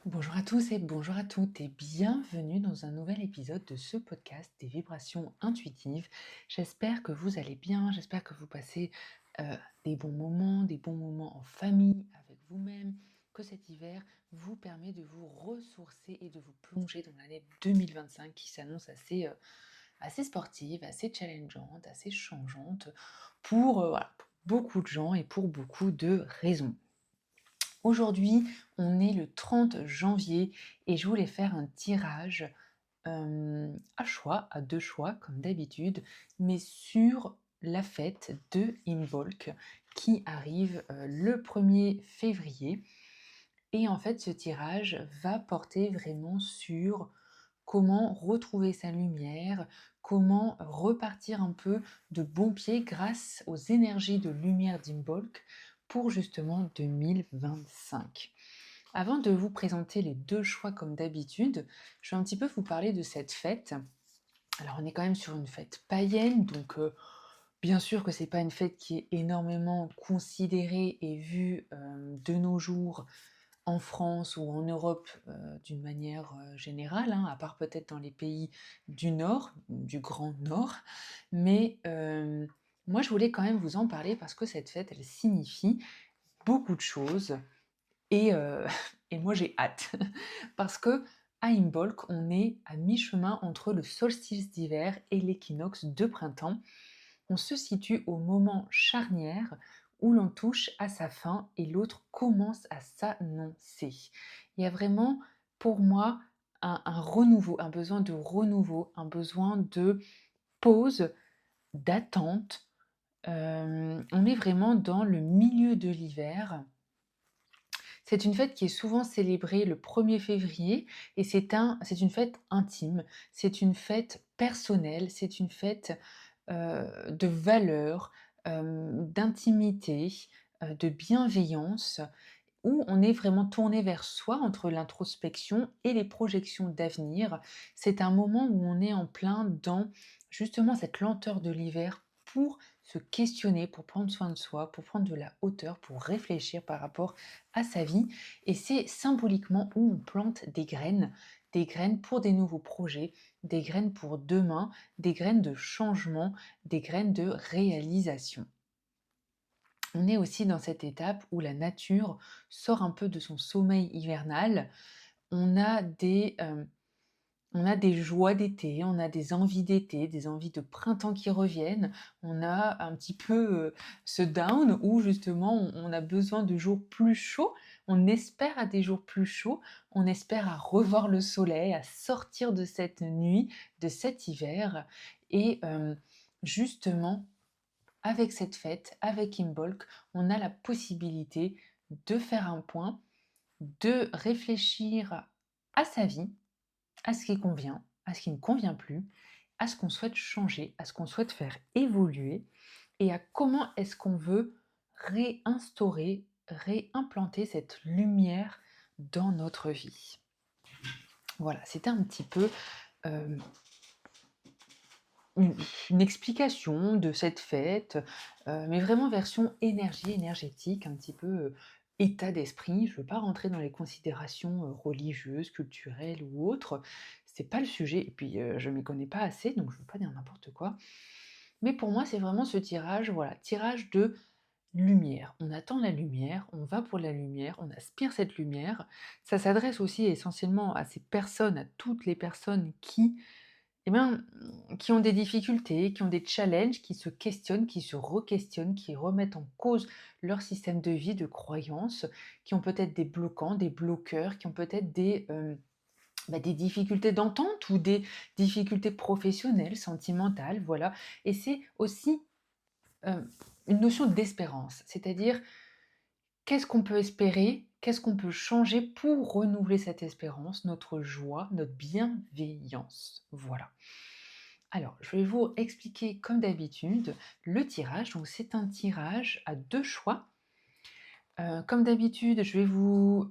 Bonjour à tous et bonjour à toutes et bienvenue dans un nouvel épisode de ce podcast des vibrations intuitives. J'espère que vous allez bien, j'espère que vous passez des bons moments en famille avec vous-même, que cet hiver vous permet de vous ressourcer et de vous plonger dans l'année 2025 qui s'annonce assez sportive, assez challengeante, assez changeante pour beaucoup de gens et pour beaucoup de raisons. Aujourd'hui, on est le 30 janvier et je voulais faire un tirage à choix, à 2 choix comme d'habitude, mais sur la fête de Imbolc qui arrive, le 1er février et en fait, ce tirage va porter vraiment sur comment retrouver sa lumière, comment repartir un peu de bon pied grâce aux énergies de lumière d'Imbolc pour justement 2025. Avant de vous présenter les 2 choix comme d'habitude, je vais un petit peu vous parler de cette fête. Alors on est quand même sur une fête païenne, donc bien sûr que c'est pas une fête qui est énormément considérée et vue, de nos jours en France ou en Europe, d'une manière, générale, hein, à part peut-être dans les pays du Nord, du Grand Nord. Mais, moi je voulais quand même vous en parler parce que cette fête, elle signifie beaucoup de choses et et moi j'ai hâte. Parce qu'à Imbolc, on est à mi-chemin entre le solstice d'hiver et l'équinoxe de printemps. On se situe au moment charnière où l'on touche à sa fin et l'autre commence à s'annoncer. Il y a vraiment, pour moi, un renouveau, un besoin de renouveau, un besoin de pause, d'attente. On est vraiment dans le milieu de l'hiver. C'est une fête qui est souvent célébrée le 1er février et c'est une fête intime, c'est une fête personnelle, c'est une fête, de valeurs, d'intimité, de bienveillance, où on est vraiment tourné vers soi entre l'introspection et les projections d'avenir. C'est un moment où on est en plein dans justement cette lenteur de l'hiver pour se questionner, pour prendre soin de soi, pour prendre de la hauteur, pour réfléchir par rapport à sa vie. Et c'est symboliquement où on plante des graines pour des nouveaux projets, des graines pour demain, des graines de changement, des graines de réalisation. On est aussi dans cette étape où la nature sort un peu de son sommeil hivernal. On a des joies d'été, on a des envies d'été, des envies de printemps qui reviennent. On a un petit peu, ce down où justement on a besoin de jours plus chauds. On espère à des jours plus chauds, on espère à revoir le soleil, à sortir de cette nuit, de cet hiver et justement avec cette fête, avec Imbolc, on a la possibilité de faire un point, de réfléchir à sa vie, à ce qui convient, à ce qui ne convient plus, à ce qu'on souhaite changer, à ce qu'on souhaite faire évoluer et à comment est-ce qu'on veut réinstaurer, réimplanter cette lumière dans notre vie. Voilà, c'était un petit peu euh, une une explication de cette fête, mais vraiment version énergie, énergétique, un petit peu, état d'esprit. Je ne veux pas rentrer dans les considérations, religieuses, culturelles ou autres. C'est pas le sujet et puis, je ne m'y connais pas assez, donc je ne veux pas dire n'importe quoi. Mais pour moi, c'est vraiment ce tirage, voilà, tirage de lumière. On attend la lumière, on va pour la lumière, on aspire cette lumière. Ça s'adresse aussi essentiellement à ces personnes, à toutes les personnes eh ben, qui ont des difficultés, qui ont des challenges, qui se questionnent, qui se requestionnent, qui remettent en cause leur système de vie, de croyances, qui ont peut-être des bloquants, des bloqueurs, qui ont peut-être des difficultés d'entente ou des difficultés professionnelles, sentimentales, voilà. Et c'est aussi une notion d'espérance, c'est-à-dire qu'est-ce qu'on peut espérer, qu'est-ce qu'on peut changer pour renouveler cette espérance, notre joie, notre bienveillance. Voilà. Alors, je vais vous expliquer comme d'habitude le tirage. Donc, c'est un tirage à 2 choix. Comme d'habitude, je vais vous,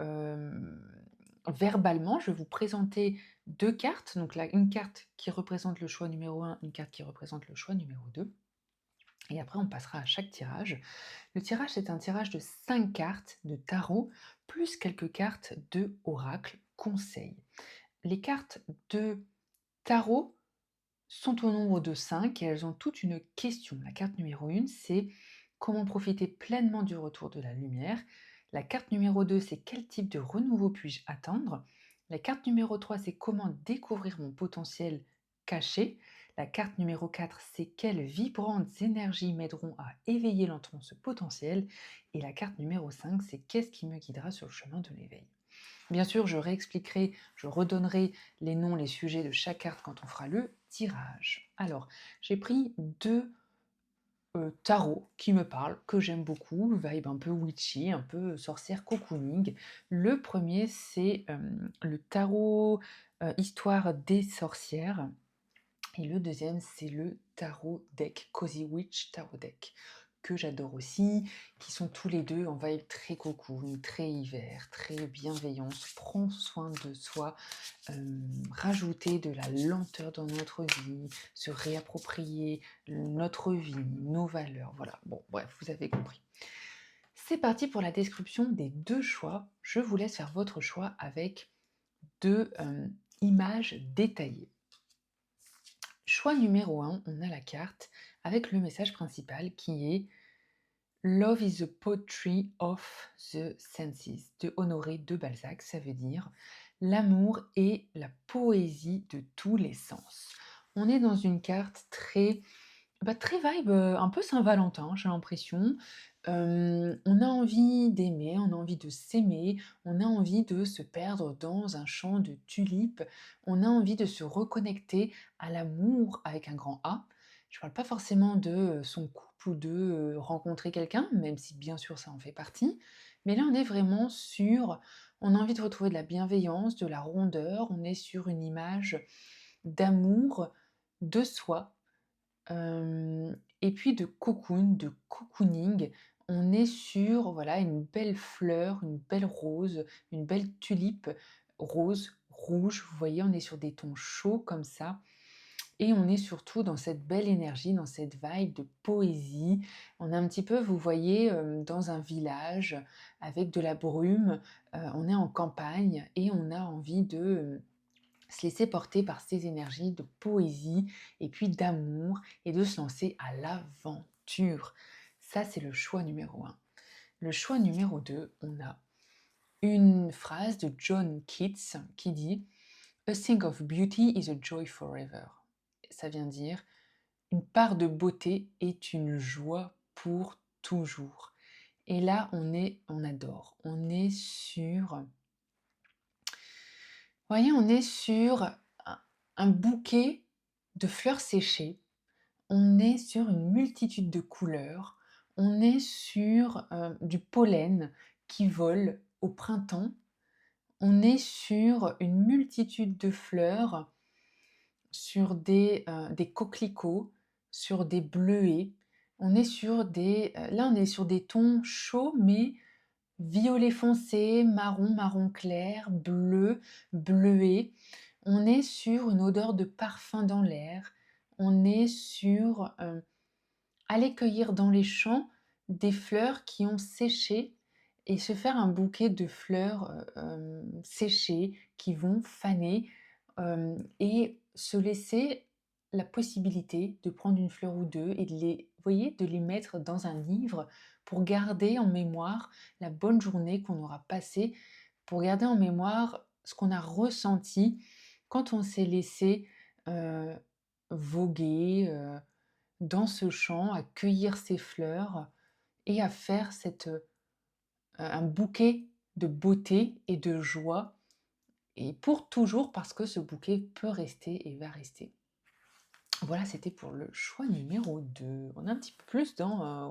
verbalement, je vais vous présenter 2 cartes. Donc là, une carte qui représente le choix numéro 1, une carte qui représente le choix numéro 2 et après on passera à chaque tirage. Le tirage, c'est un tirage de 5 cartes de tarot plus quelques cartes de oracle conseil. Les cartes de tarot sont au nombre de 5 et elles ont toute une question. La carte numéro 1, c'est comment profiter pleinement du retour de la lumière. La carte numéro 2, c'est quel type de renouveau puis-je attendre. La carte numéro 3, c'est comment découvrir mon potentiel caché. La carte numéro 4, c'est quelles vibrantes énergies m'aideront à éveiller lentement ce potentiel. Et la carte numéro 5, c'est qu'est-ce qui me guidera sur le chemin de l'éveil. Bien sûr, je réexpliquerai, je redonnerai les noms, les sujets de chaque carte quand on fera le tirage. Alors, j'ai pris deux tarots qui me parlent, que j'aime beaucoup, vibe un peu witchy, un peu sorcière cocooning. Le premier, c'est le tarot Histoire des sorcières. Et le deuxième, c'est le tarot deck, Cozy Witch Tarot Deck, que j'adore aussi, qui sont tous les deux en vibe très cocoon, très hiver, très bienveillance, prends soin de soi, rajouter de la lenteur dans notre vie, se réapproprier notre vie, nos valeurs, voilà. Bon, bref, vous avez compris. C'est parti pour la description des deux choix. Je vous laisse faire votre choix avec deux images détaillées. Choix numéro 1, on a la carte avec le message principal qui est Love is the poetry of the senses de Honoré de Balzac. Ça veut dire l'amour est la poésie de tous les sens. On est dans une carte très très vibe, un peu Saint-Valentin, j'ai l'impression. On a envie d'aimer, on a envie de s'aimer, on a envie de se perdre dans un champ de tulipes, on a envie de se reconnecter à l'amour avec un grand A. Je parle pas forcément de, son couple ou de, rencontrer quelqu'un, même si bien sûr ça en fait partie. Mais là, on est vraiment sur on a envie de retrouver de la bienveillance, de la rondeur, on est sur une image d'amour de soi, et puis de cocoon, de cocooning, on est sur voilà une belle fleur, une belle rose, une belle tulipe rose, rouge. Vous voyez, on est sur des tons chauds comme ça et on est surtout dans cette belle énergie, dans cette vibe de poésie. On est un petit peu, vous voyez, dans un village avec de la brume, on est en campagne et on a envie de, se laisser porter par ces énergies de poésie et puis d'amour et de se lancer à l'aventure. Ça, c'est le choix numéro 1. Le choix numéro 2, on a une phrase de John Keats qui dit A thing of beauty is a joy forever. Ça vient dire une part de beauté est une joie pour toujours. Et là, on adore. On est sur voyez, on est sur un bouquet de fleurs séchées, on est sur une multitude de couleurs, on est sur, du pollen qui vole au printemps, on est sur une multitude de fleurs, sur des coquelicots, sur des bleuets, on est sur là on est sur des tons chauds mais violet foncé, marron, marron clair, bleu, bleuet. On est sur une odeur de parfum dans l'air. On est sur aller cueillir dans les champs des fleurs qui ont séché et se faire un bouquet de fleurs séchées qui vont faner et se laisser la possibilité de prendre une fleur ou deux et de les mettre dans un livre pour garder en mémoire la bonne journée qu'on aura passée, pour garder en mémoire ce qu'on a ressenti quand on s'est laissé voguer dans ce champ, à cueillir ces fleurs et à faire un bouquet de beauté et de joie et pour toujours parce que ce bouquet peut rester et va rester. Voilà, c'était pour le choix numéro 2. On est un petit peu plus dans,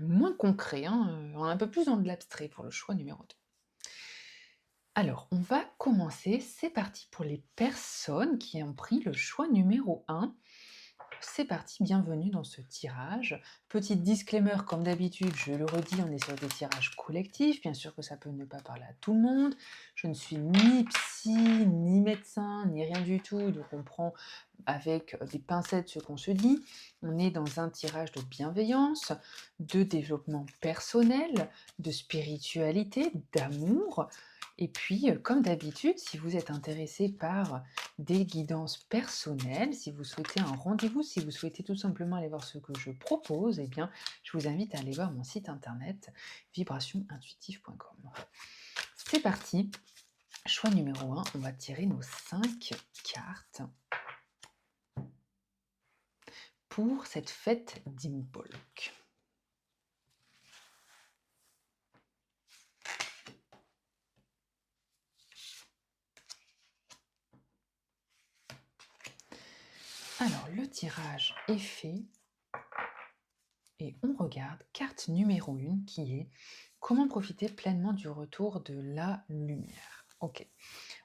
moins concret, hein, on est un peu plus dans de l'abstrait pour le choix numéro 2. Alors, on va commencer, c'est parti pour les personnes qui ont pris le choix numéro 1. C'est parti, bienvenue dans ce tirage. Petit disclaimer, comme d'habitude, je le redis, on est sur des tirages collectifs. Bien sûr que ça peut ne pas parler à tout le monde. Je ne suis ni psy, ni médecin, ni rien du tout. Donc on prend avec des pincettes ce qu'on se dit. On est dans un tirage de bienveillance, de développement personnel, de spiritualité, d'amour. Et puis, comme d'habitude, si vous êtes intéressé par des guidances personnelles, si vous souhaitez un rendez-vous, si vous souhaitez tout simplement aller voir ce que je propose, eh bien, je vous invite à aller voir mon site internet vibrationintuitive.com. C'est parti. Choix numéro 1, on va tirer nos 5 cartes pour cette fête d'Imbolc. Alors, le tirage est fait et on regarde carte numéro 1 qui est comment profiter pleinement du retour de la lumière. Ok,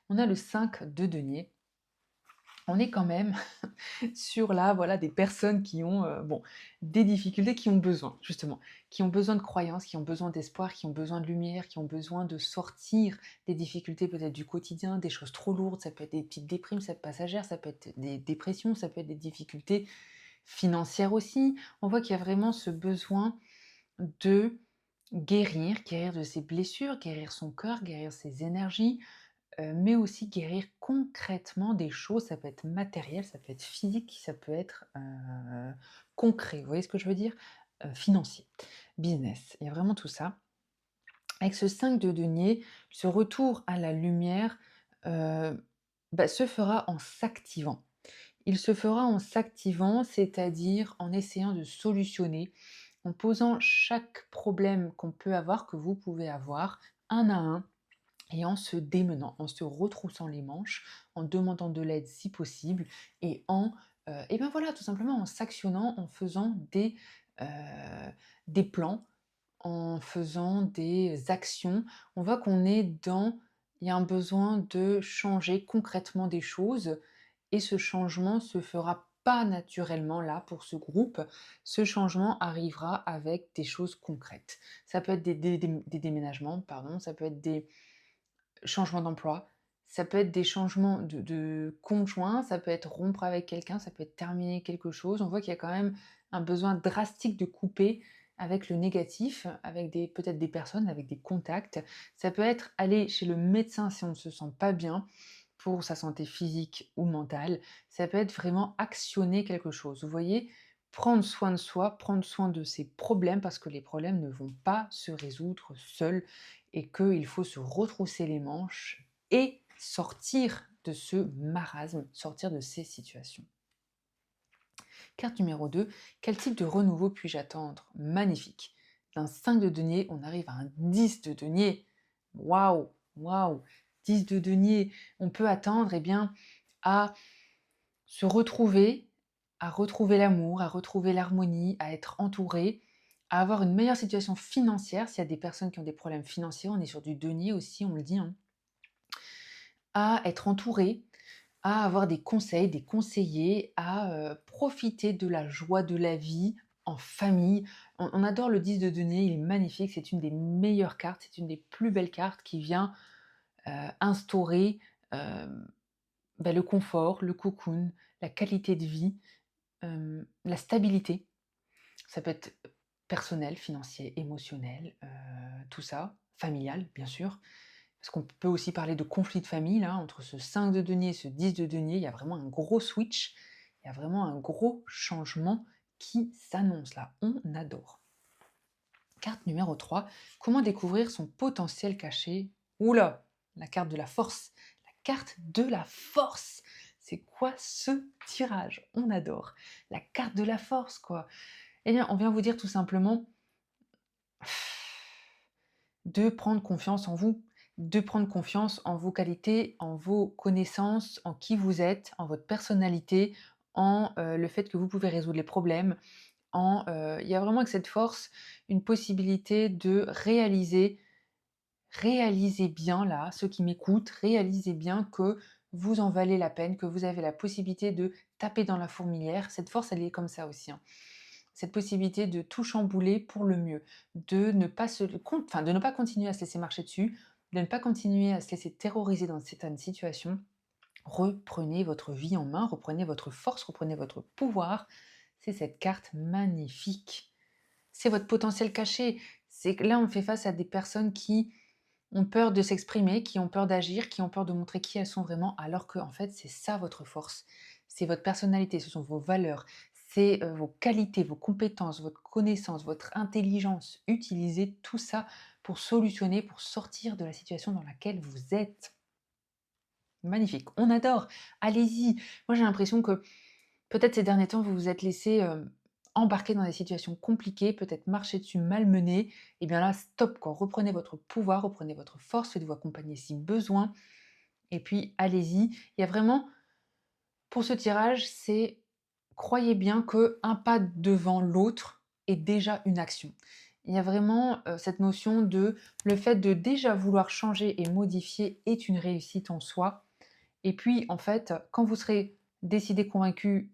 on a le 5 de denier. On est quand même sur là, voilà, des personnes qui ont des difficultés, qui ont besoin, justement, qui ont besoin de croyances, qui ont besoin d'espoir, qui ont besoin de lumière, qui ont besoin de sortir des difficultés peut-être du quotidien, des choses trop lourdes, ça peut être des petites déprimes, ça peut être passagère, ça peut être des dépressions, ça peut être des difficultés financières aussi. On voit qu'il y a vraiment ce besoin de guérir de ses blessures, guérir son cœur, guérir ses énergies, mais aussi guérir concrètement des choses. Ça peut être matériel, ça peut être physique, ça peut être, concret. Vous voyez ce que je veux dire? Financier, business, il y a vraiment tout ça. Avec ce 5 de denier, ce retour à la lumière, se fera en s'activant. Il se fera en s'activant, c'est-à-dire en essayant de solutionner, en posant chaque problème qu'on peut avoir, que vous pouvez avoir, un à un, et en se démenant, en se retroussant les manches, en demandant de l'aide si possible, et et ben voilà, tout simplement en s'actionnant, en faisant des plans, en faisant des actions. On voit qu'on est dans, il y a un besoin de changer concrètement des choses, et ce changement se fera pas naturellement là pour ce groupe. Ce changement arrivera avec des choses concrètes. Ça peut être des déménagements, pardon, ça peut être des changement d'emploi, ça peut être des changements de conjoint, ça peut être rompre avec quelqu'un, ça peut être terminer quelque chose. On voit qu'il y a quand même un besoin drastique de couper avec le négatif, avec peut-être des personnes, avec des contacts. Ça peut être aller chez le médecin si on ne se sent pas bien pour sa santé physique ou mentale. Ça peut être vraiment actionner quelque chose. Vous voyez, prendre soin de soi, prendre soin de ses problèmes, parce que les problèmes ne vont pas se résoudre seuls, et qu'il faut se retrousser les manches et sortir de ce marasme, sortir de ces situations. Carte numéro 2, quel type de renouveau puis-je attendre? Magnifique. D'un 5 de denier, on arrive à un 10 de denier. Waouh, waouh, 10 de denier. On peut attendre à se retrouver, à retrouver l'amour, à retrouver l'harmonie, à être entouré, à avoir une meilleure situation financière. S'il y a des personnes qui ont des problèmes financiers, on est sur du denier aussi, on le dit, hein. À être entouré, à avoir des conseils, des conseillers, à profiter de la joie de la vie en famille. On adore le 10 de denier, il est magnifique, c'est une des meilleures cartes, c'est une des plus belles cartes qui vient instaurer le confort, le cocoon, la qualité de vie, la stabilité. Ça peut être personnel, financier, émotionnel, tout ça, familial bien sûr. Parce qu'on peut aussi parler de conflit de famille là, entre ce 5 de denier et ce 10 de denier, il y a vraiment un gros switch, il y a vraiment un gros changement qui s'annonce là, on adore. Carte numéro 3, comment découvrir son potentiel caché? Oula, la carte de la force, la carte de la force. C'est quoi ce tirage? On adore. La carte de la force, quoi. Eh bien, on vient vous dire tout simplement de prendre confiance en vous, de prendre confiance en vos qualités, en vos connaissances, en qui vous êtes, en votre personnalité, en le fait que vous pouvez résoudre les problèmes, il y a vraiment avec cette force une possibilité de réaliser bien là, ceux qui m'écoutent, réalisez bien que vous en valez la peine, que vous avez la possibilité de taper dans la fourmilière. Cette force, elle est comme ça aussi, hein. Cette possibilité de tout chambouler pour le mieux, de ne pas de ne pas continuer à se laisser marcher dessus, de ne pas continuer à se laisser terroriser dans certaines situations. Reprenez votre vie en main, reprenez votre force, reprenez votre pouvoir. C'est cette carte magnifique. C'est votre potentiel caché. C'est que là, on fait face à des personnes qui ont peur de s'exprimer, qui ont peur d'agir, qui ont peur de montrer qui elles sont vraiment, alors que en fait, c'est ça votre force. C'est votre personnalité, ce sont vos valeurs, c'est vos qualités, vos compétences, votre connaissance, votre intelligence. Utilisez tout ça pour solutionner, pour sortir de la situation dans laquelle vous êtes. Magnifique, on adore. Allez-y. Moi, j'ai l'impression que peut-être ces derniers temps, vous vous êtes laissé embarquer dans des situations compliquées, peut-être marcher dessus, malmener. Et bien là, stop, quoi. Reprenez votre pouvoir, reprenez votre force, faites-vous accompagner si besoin. Et puis, allez-y. Il y a vraiment, pour ce tirage, c'est croyez bien qu'un pas devant l'autre est déjà une action. Il y a vraiment cette notion de le fait de déjà vouloir changer et modifier est une réussite en soi. Et puis, en fait, quand vous serez décidé, convaincu,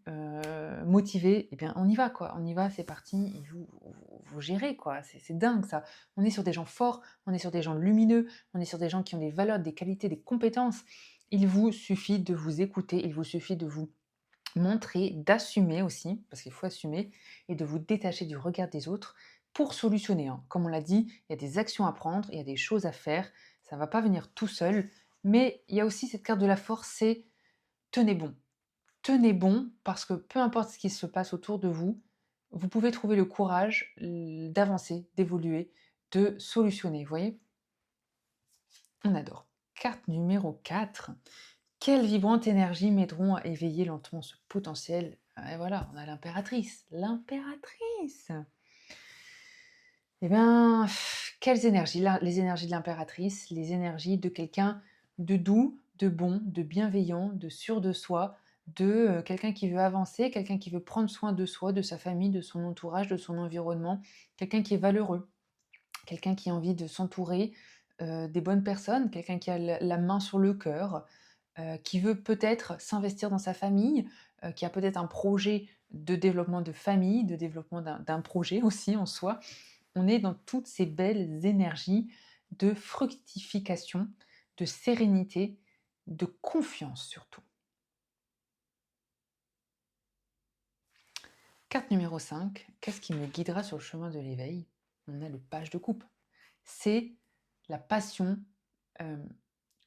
motivé, eh bien, on y va, quoi. On y va, c'est parti, et vous gérez, quoi. C'est dingue, ça. On est sur des gens forts, on est sur des gens lumineux, on est sur des gens qui ont des valeurs, des qualités, des compétences. Il vous suffit de vous écouter, il vous suffit de vous montrer, d'assumer aussi, parce qu'il faut assumer, et de vous détacher du regard des autres pour solutionner, hein. Comme on l'a dit, il y a des actions à prendre, il y a des choses à faire, ça ne va pas venir tout seul, mais il y a aussi cette carte de la force, c'est tenez bon. Tenez bon parce que peu importe ce qui se passe autour de vous, vous pouvez trouver le courage d'avancer, d'évoluer, de solutionner, vous voyez? On adore. Carte numéro 4. Quelles vibrantes énergies m'aideront à éveiller lentement ce potentiel? Et voilà, on a l'impératrice. L'impératrice! Eh bien, quelles énergies? Les énergies de l'impératrice, les énergies de quelqu'un de doux, de bon, de bienveillant, de sûr de soi, de quelqu'un qui veut avancer, quelqu'un qui veut prendre soin de soi, de sa famille, de son entourage, de son environnement, quelqu'un qui est valeureux, quelqu'un qui a envie de s'entourer des bonnes personnes, quelqu'un qui a la main sur le cœur, qui veut peut-être s'investir dans sa famille, qui a peut-être un projet de développement de famille, de développement d'un projet aussi en soi. On est dans toutes ces belles énergies de fructification, de sérénité, de confiance surtout. Carte numéro 5, qu'est-ce qui me guidera sur le chemin de l'éveil? On a le page de coupe. C'est la passion, euh,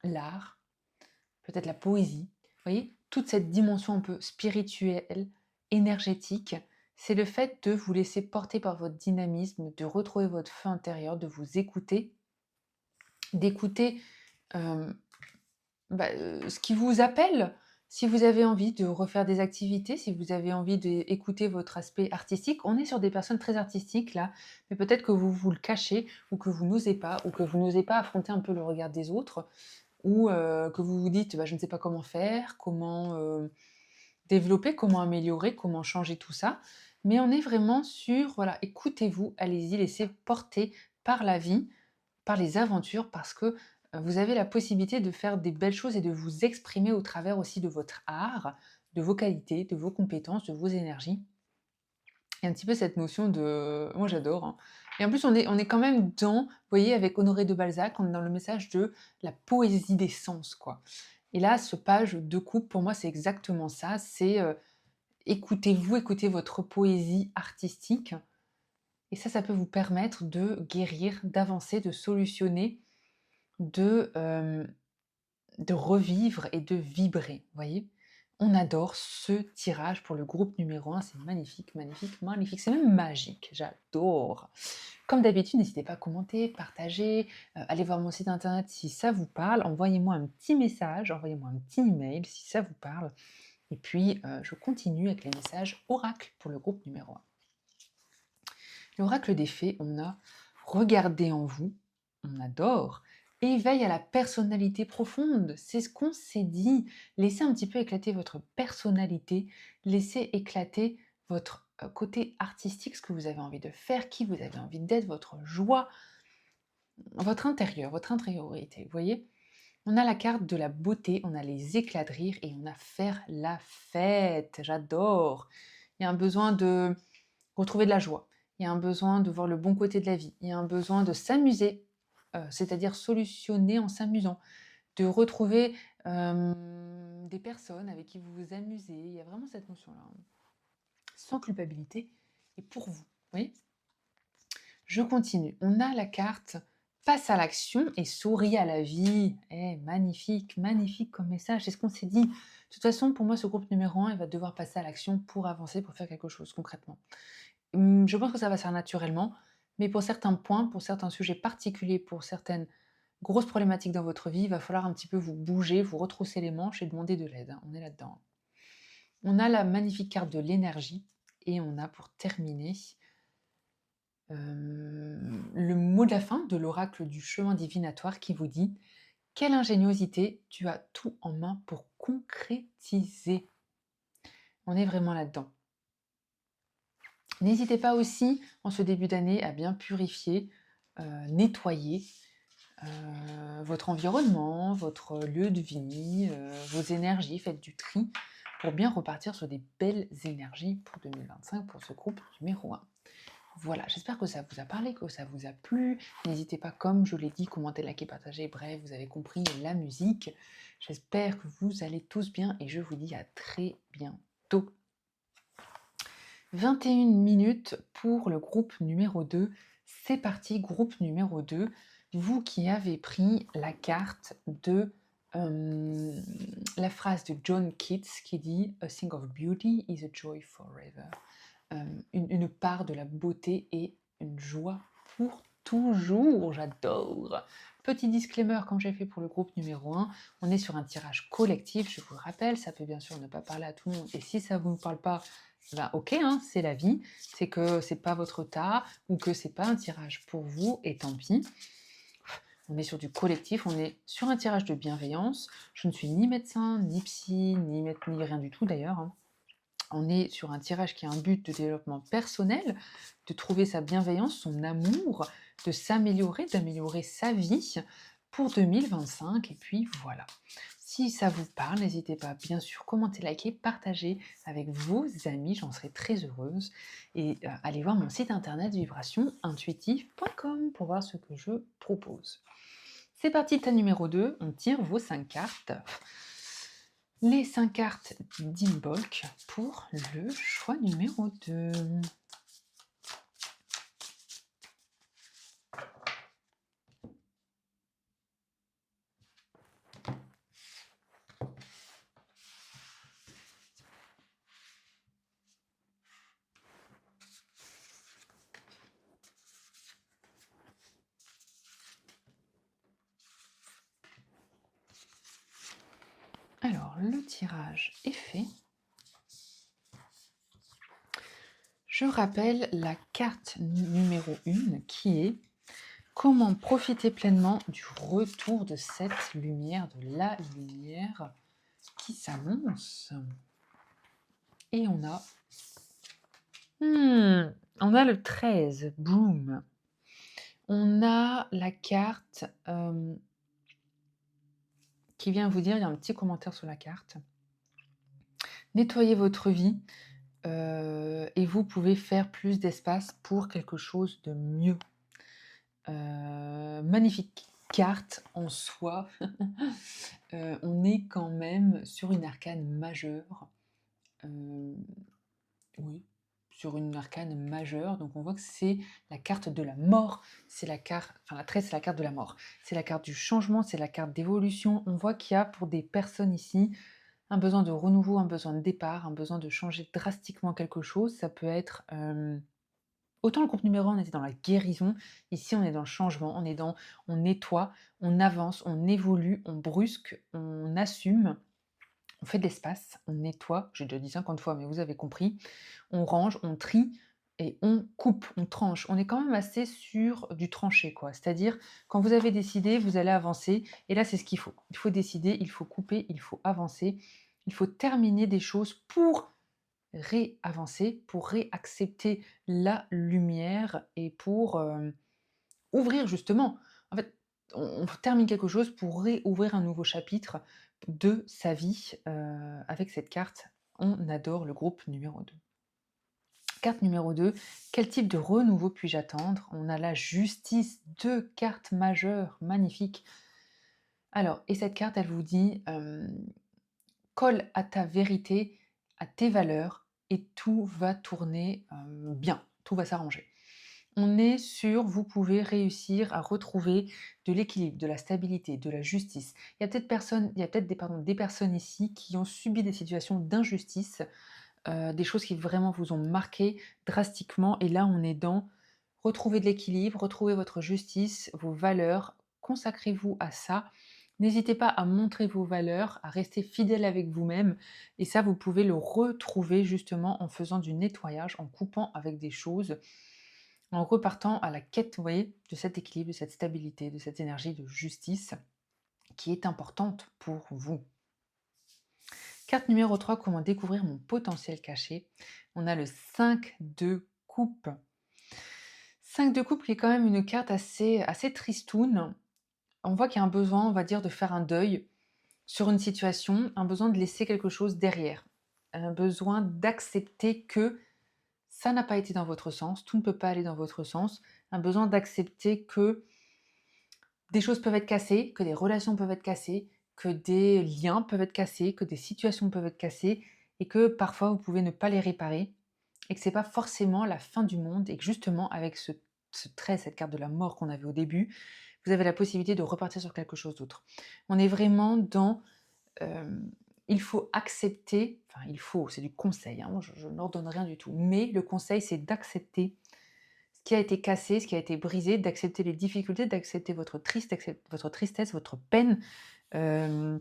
l'art, peut-être la poésie. Vous voyez, toute cette dimension un peu spirituelle, énergétique, c'est le fait de vous laisser porter par votre dynamisme, de retrouver votre feu intérieur, de vous écouter, d'écouter ce qui vous appelle. Si vous avez envie de refaire des activités, si vous avez envie d'écouter votre aspect artistique, on est sur des personnes très artistiques là, mais peut-être que vous vous le cachez, ou que vous n'osez pas, ou que vous n'osez pas affronter un peu le regard des autres, ou que vous vous dites: «Bah, je ne sais pas comment faire, comment, développer, comment améliorer, comment changer tout ça». Mais on est vraiment sur, voilà, écoutez-vous, allez-y, laissez porter par la vie, par les aventures, parce que vous avez la possibilité de faire des belles choses et de vous exprimer au travers aussi de votre art, de vos qualités, de vos compétences, de vos énergies. Il y a un petit peu cette notion de moi j'adore, hein. Et en plus on est quand même dans, vous voyez, avec Honoré de Balzac, on est dans le message de la poésie des sens, quoi. Et là, ce page de coupe, pour moi, c'est exactement ça, c'est, écoutez-vous, écoutez votre poésie artistique, et ça peut vous permettre de guérir, d'avancer, de solutionner, de, de revivre et de vibrer, vous voyez? On adore ce tirage pour le groupe numéro 1, c'est magnifique, magnifique, magnifique, c'est même magique, j'adore. Comme d'habitude, n'hésitez pas à commenter, partager, allez voir mon site internet si ça vous parle, envoyez-moi un petit message, envoyez-moi un petit email si ça vous parle, et puis je continue avec les messages oracle pour le groupe numéro 1. L'oracle des fées, on a regardé en vous, on adore, éveil à la personnalité profonde, c'est ce qu'on s'est dit, laissez un petit peu éclater votre personnalité, laissez éclater votre côté artistique, ce que vous avez envie de faire, qui vous avez envie d'être, votre joie, votre intérieur, votre intériorité, vous voyez? On a la carte de la beauté, on a les éclats de rire et on a faire la fête. J'adore. Il y a un besoin de retrouver de la joie. Il y a un besoin de voir le bon côté de la vie. Il y a un besoin de s'amuser, c'est-à-dire solutionner en s'amusant, de retrouver des personnes avec qui vous vous amusez. Il y a vraiment cette notion-là, hein. Sans culpabilité et pour vous. Oui. Je continue. On a la carte passe à l'action et souris à la vie. Magnifique, magnifique comme message. C'est ce qu'on s'est dit. De toute façon, pour moi, ce groupe numéro 1, il va devoir passer à l'action pour avancer, pour faire quelque chose concrètement. Je pense que ça va se faire naturellement, mais pour certains points, pour certains sujets particuliers, pour certaines grosses problématiques dans votre vie, il va falloir un petit peu vous bouger, vous retrousser les manches et demander de l'aide, hein. On est là-dedans. On a la magnifique carte de l'énergie et on a pour terminer le mot de la fin de l'oracle du chemin divinatoire qui vous dit « Quelle ingéniosité, tu as tout en main pour concrétiser ». On est vraiment là-dedans. N'hésitez pas aussi, en ce début d'année, à bien purifier, nettoyer votre environnement, votre lieu de vie, vos énergies, faites du tri pour bien repartir sur des belles énergies pour 2025 pour ce groupe numéro 1. Voilà, j'espère que ça vous a parlé, que ça vous a plu. N'hésitez pas, comme je l'ai dit, commenter, liker, partager. Bref, vous avez compris la musique. J'espère que vous allez tous bien et je vous dis à très bientôt. 21 minutes pour le groupe numéro 2. C'est parti, groupe numéro 2. Vous qui avez pris la carte de la phrase de John Keats qui dit « A thing of beauty is a joy forever ». Une part de la beauté et une joie pour toujours. J'adore. Petit disclaimer, comme j'ai fait pour le groupe numéro 1, on est sur un tirage collectif, je vous le rappelle, ça peut bien sûr ne pas parler à tout le monde, et si ça ne vous parle pas, ben ok, hein, c'est la vie, c'est que c'est pas votre tas, ou que c'est pas un tirage pour vous, et tant pis. On est sur du collectif, on est sur un tirage de bienveillance. Je ne suis ni médecin, ni psy, ni rien du tout d'ailleurs, hein. On est sur un tirage qui a un but de développement personnel, de trouver sa bienveillance, son amour, de s'améliorer, d'améliorer sa vie pour 2025. Et puis voilà. Si ça vous parle, n'hésitez pas, bien sûr, commenter, liker, partager avec vos amis, j'en serai très heureuse. Et allez voir mon site internet vibrationintuitive.com pour voir ce que je propose. C'est parti, tas numéro 2, on tire vos 5 cartes. Les 5 cartes d'Imbolc pour le choix numéro 2. Alors, le tirage est fait. Je rappelle la carte numéro 1 qui est « Comment profiter pleinement du retour de cette lumière, de la lumière qui s'annonce ?» Et on a le 13, boum. On a la carte qui vient vous dire, il y a un petit commentaire sur la carte. Nettoyez votre vie et vous pouvez faire plus d'espace pour quelque chose de mieux. Magnifique carte en soi. On est quand même sur une arcane majeure. Oui, sur une arcane majeure. Donc on voit que c'est la carte de la mort. C'est la carte, enfin la 13, c'est la carte de la mort. C'est la carte du changement, c'est la carte d'évolution. On voit qu'il y a pour des personnes ici un besoin de renouveau, un besoin de départ, un besoin de changer drastiquement quelque chose. Ça peut être... autant le groupe numéro 1, on était dans la guérison. Ici, on est dans le changement. On nettoie, on avance, on évolue, on brusque, on assume. On fait de l'espace, on nettoie, j'ai déjà dit 50 fois, mais vous avez compris. On range, on trie et on coupe, on tranche. On est quand même assez sur du tranché, quoi. C'est-à-dire, quand vous avez décidé, vous allez avancer. Et là, c'est ce qu'il faut. Il faut décider, il faut couper, il faut avancer. Il faut terminer des choses pour réavancer, pour réaccepter la lumière et pour ouvrir justement. En fait, on termine quelque chose pour réouvrir un nouveau chapitre de sa vie, avec cette carte. On adore le groupe numéro 2. Carte numéro 2, quel type de renouveau puis-je attendre? On a la justice, 2 cartes majeures, magnifiques. Alors, et cette carte, elle vous dit, colle à ta vérité, à tes valeurs, et tout va tourner bien, tout va s'arranger. On est sur, vous pouvez réussir à retrouver de l'équilibre, de la stabilité, de la justice. Il y a peut-être des personnes ici qui ont subi des situations d'injustice, des choses qui vraiment vous ont marqué drastiquement. Et là, on est dans retrouver de l'équilibre, retrouver votre justice, vos valeurs, consacrez-vous à ça. N'hésitez pas à montrer vos valeurs, à rester fidèle avec vous-même. Et ça, vous pouvez le retrouver justement en faisant du nettoyage, en coupant avec des choses, en repartant à la quête, vous voyez, de cet équilibre, de cette stabilité, de cette énergie de justice qui est importante pour vous. Carte numéro 3, comment découvrir mon potentiel caché. On a le 5 de coupe. 5 de coupe qui est quand même une carte assez tristoune. On voit qu'il y a un besoin, on va dire, de faire un deuil sur une situation, un besoin de laisser quelque chose derrière, un besoin d'accepter que ça n'a pas été dans votre sens, tout ne peut pas aller dans votre sens, un besoin d'accepter que des choses peuvent être cassées, que des relations peuvent être cassées, que des liens peuvent être cassés, que des situations peuvent être cassées, et que parfois vous pouvez ne pas les réparer, et que c'est pas forcément la fin du monde, et que justement avec ce trait, cette carte de la mort qu'on avait au début, vous avez la possibilité de repartir sur quelque chose d'autre. On est vraiment dans il faut accepter, enfin il faut, c'est du conseil, hein, moi je n'ordonne rien du tout, mais le conseil c'est d'accepter ce qui a été cassé, ce qui a été brisé, d'accepter les difficultés, d'accepter votre tristesse, votre peine, euh,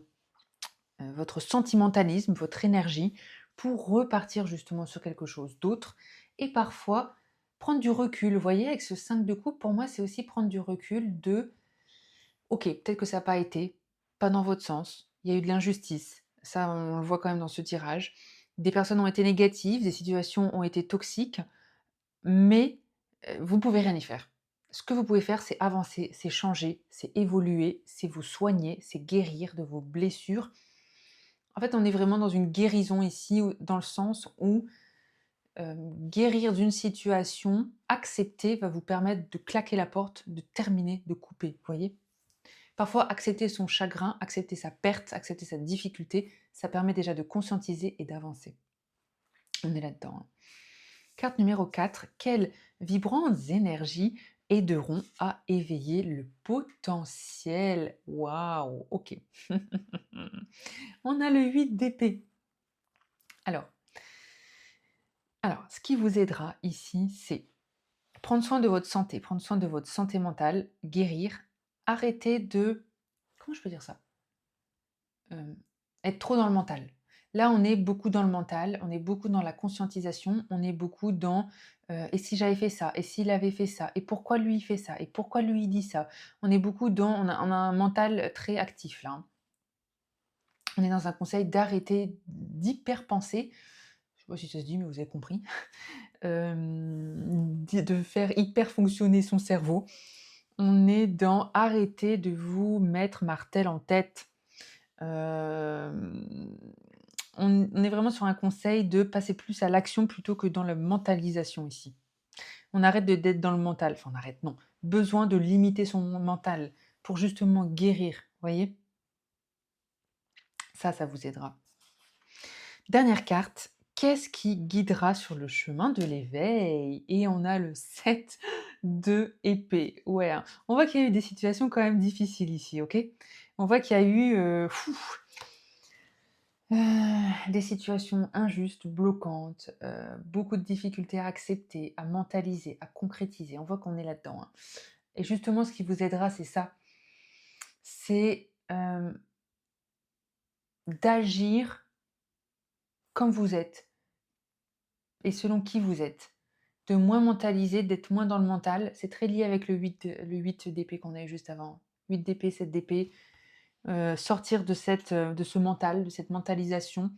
votre sentimentalisme, votre énergie, pour repartir justement sur quelque chose d'autre. Et parfois, prendre du recul. Vous voyez, avec ce 5 de coupe, pour moi, c'est aussi prendre du recul de, ok, peut-être que ça n'a pas été, pas dans votre sens, il y a eu de l'injustice, ça on le voit quand même dans ce tirage, des personnes ont été négatives, des situations ont été toxiques, mais vous ne pouvez rien y faire. Ce que vous pouvez faire, c'est avancer, c'est changer, c'est évoluer, c'est vous soigner, c'est guérir de vos blessures. En fait, on est vraiment dans une guérison ici, dans le sens où guérir d'une situation, accepter, va vous permettre de claquer la porte, de terminer, de couper, vous voyez? Parfois, accepter son chagrin, accepter sa perte, accepter sa difficulté, ça permet déjà de conscientiser et d'avancer. On est là-dedans, hein. Carte numéro 4, quelles vibrantes énergies aideront à éveiller le potentiel? Waouh, ok. On a le 8 d'épée. Alors, ce qui vous aidera ici, c'est prendre soin de votre santé, prendre soin de votre santé mentale, guérir, arrêter de... Comment je peux dire ça? Être trop dans le mental. Là, on est beaucoup dans le mental, on est beaucoup dans la conscientisation, on est beaucoup dans et si j'avais fait ça, et s'il avait fait ça, et pourquoi lui il fait ça, et pourquoi lui il dit ça. On est beaucoup dans, on a un mental très actif là, hein. On est dans un conseil d'arrêter d'hyper penser. Je sais pas si ça se dit, mais vous avez compris. De faire hyper fonctionner son cerveau. On est dans arrêter de vous mettre martel en tête. On est vraiment sur un conseil de passer plus à l'action plutôt que dans la mentalisation ici. On arrête d'être dans le mental, enfin on arrête, non. Besoin de limiter son mental pour justement guérir, voyez? Ça vous aidera. Dernière carte, qu'est-ce qui guidera sur le chemin de l'éveil? Et on a le 7 de épée. Ouais, hein. On voit qu'il y a eu des situations quand même difficiles ici, ok? On voit qu'il y a eu des situations injustes, bloquantes, beaucoup de difficultés à accepter, à mentaliser, à concrétiser. On voit qu'on est là-dedans, hein. Et justement, ce qui vous aidera, c'est ça. C'est d'agir comme vous êtes et selon qui vous êtes. De moins mentaliser, d'être moins dans le mental. C'est très lié avec le 8 d'épée qu'on a eu juste avant. 8 d'épée, 7 d'épée. Sortir de ce mental, de cette mentalisation,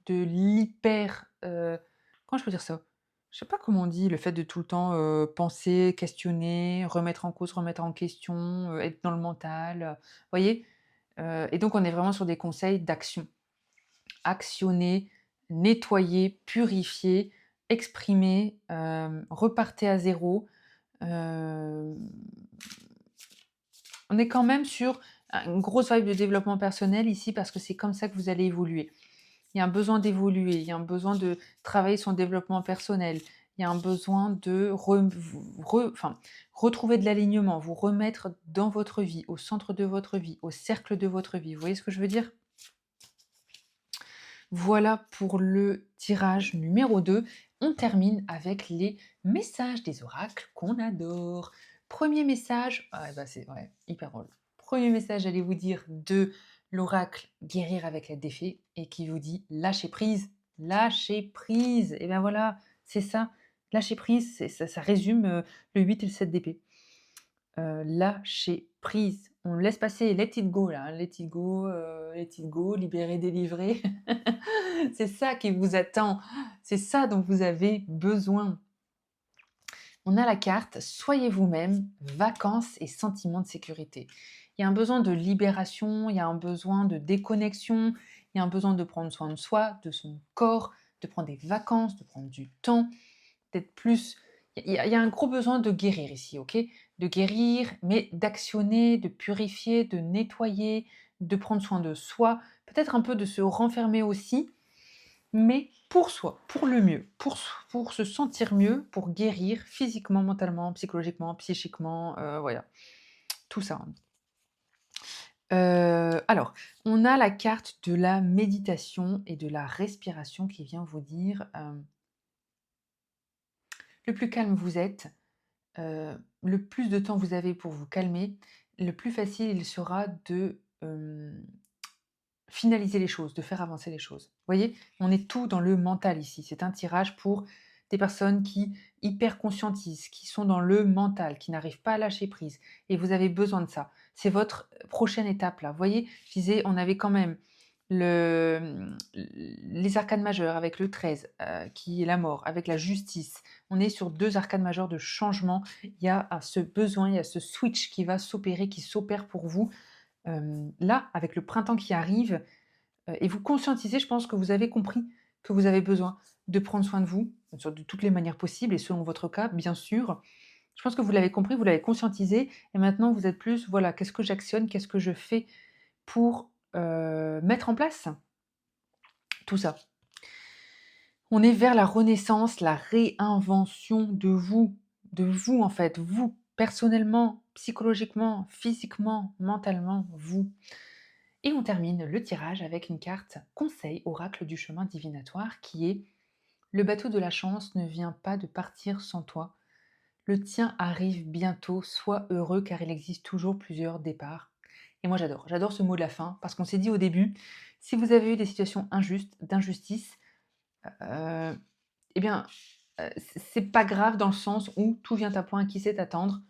de l'hyper... comment je peux dire ça? je sais pas comment on dit, le fait de tout le temps, penser, questionner, remettre en cause, remettre en question, être dans le mental, voyez? Et donc on est vraiment sur des conseils d'action. Actionner, nettoyer, purifier, exprimer, repartez à zéro. Hem, on est quand même sur une grosse vibe de développement personnel ici parce que c'est comme ça que vous allez évoluer. Il y a un besoin d'évoluer, il y a un besoin de travailler son développement personnel, il y a un besoin de retrouver de l'alignement, vous remettre dans votre vie, au centre de votre vie, au cercle de votre vie. Vous voyez ce que je veux dire? Voilà pour le tirage numéro 2. On termine avec les messages des oracles qu'on adore. Premier message, ah bah c'est ouais, hyper drôle. Premier message, j'allais vous dire de l'oracle guérir avec l'aide des fées et qui vous dit lâcher prise, lâcher prise. Et bien voilà, c'est ça, lâcher prise, ça résume le 8 et le 7 d'épée. Lâcher prise. On laisse passer, let it go là, hein, let it go, libérer, délivrer. C'est ça qui vous attend, c'est ça dont vous avez besoin. On a la carte soyez vous-même, vacances et sentiment de sécurité. Il y a un besoin de libération, il y a un besoin de déconnexion, il y a un besoin de prendre soin de soi, de son corps, de prendre des vacances, de prendre du temps, d'être plus. Il y a un gros besoin de guérir ici, ok? De guérir, mais d'actionner, de purifier, de nettoyer, de prendre soin de soi, peut-être un peu de se renfermer aussi, mais pour soi, pour le mieux, pour se sentir mieux, pour guérir physiquement, mentalement, psychologiquement, psychiquement, voilà, tout ça. Alors, on a la carte de la méditation et de la respiration qui vient vous dire, le plus calme vous êtes, le plus de temps vous avez pour vous calmer, le plus facile il sera de, finaliser les choses, de faire avancer les choses. Vous voyez? On est tout dans le mental ici. C'est un tirage pour des personnes qui hyper conscientisent, qui sont dans le mental, qui n'arrivent pas à lâcher prise et vous avez besoin de ça. C'est votre prochaine étape là. Vous voyez? Je disais, on avait quand même les arcanes majeures avec le 13, qui est la mort, avec la justice. On est sur 2 arcanes majeures de changement. Il y a ce besoin, il y a ce switch qui va s'opérer, qui s'opère pour vous. Là, avec le printemps qui arrive, et vous conscientisez, je pense que vous avez compris que vous avez besoin de prendre soin de vous, de toutes les manières possibles et selon votre cas, bien sûr. Je pense que vous l'avez compris, vous l'avez conscientisé et maintenant vous êtes plus, voilà, qu'est-ce que j'actionne? Qu'est-ce que je fais pour, mettre en place tout ça? On est vers la renaissance, la réinvention de vous en fait, vous, personnellement, psychologiquement, physiquement, mentalement, vous. Et on termine le tirage avec une carte conseil oracle du chemin divinatoire qui est le bateau de la chance ne vient pas de partir sans toi. Le tien arrive bientôt, sois heureux car il existe toujours plusieurs départs. Et moi j'adore ce mot de la fin parce qu'on s'est dit au début, si vous avez eu des situations injustes, d'injustice, euh, eh bien, c'est pas grave dans le sens où tout vient à point, qui sait attendre.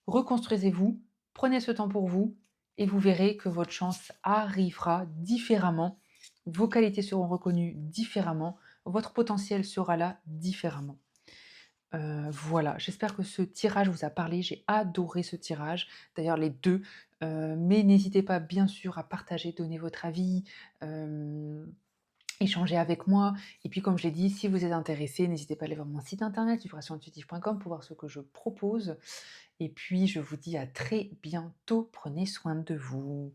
Reconstruisez-vous, prenez ce temps pour vous et vous verrez que votre chance arrivera différemment. Vos qualités seront reconnues différemment. Votre potentiel sera là différemment. Voilà, j'espère que ce tirage vous a parlé. J'ai adoré ce tirage, d'ailleurs les deux. Mais n'hésitez pas bien sûr à partager, donner votre avis, échanger avec moi. Et puis comme je l'ai dit, si vous êtes intéressé, n'hésitez pas à aller voir mon site internet vibrationintuitive.com pour voir ce que je propose. Et puis je vous dis à très bientôt, prenez soin de vous.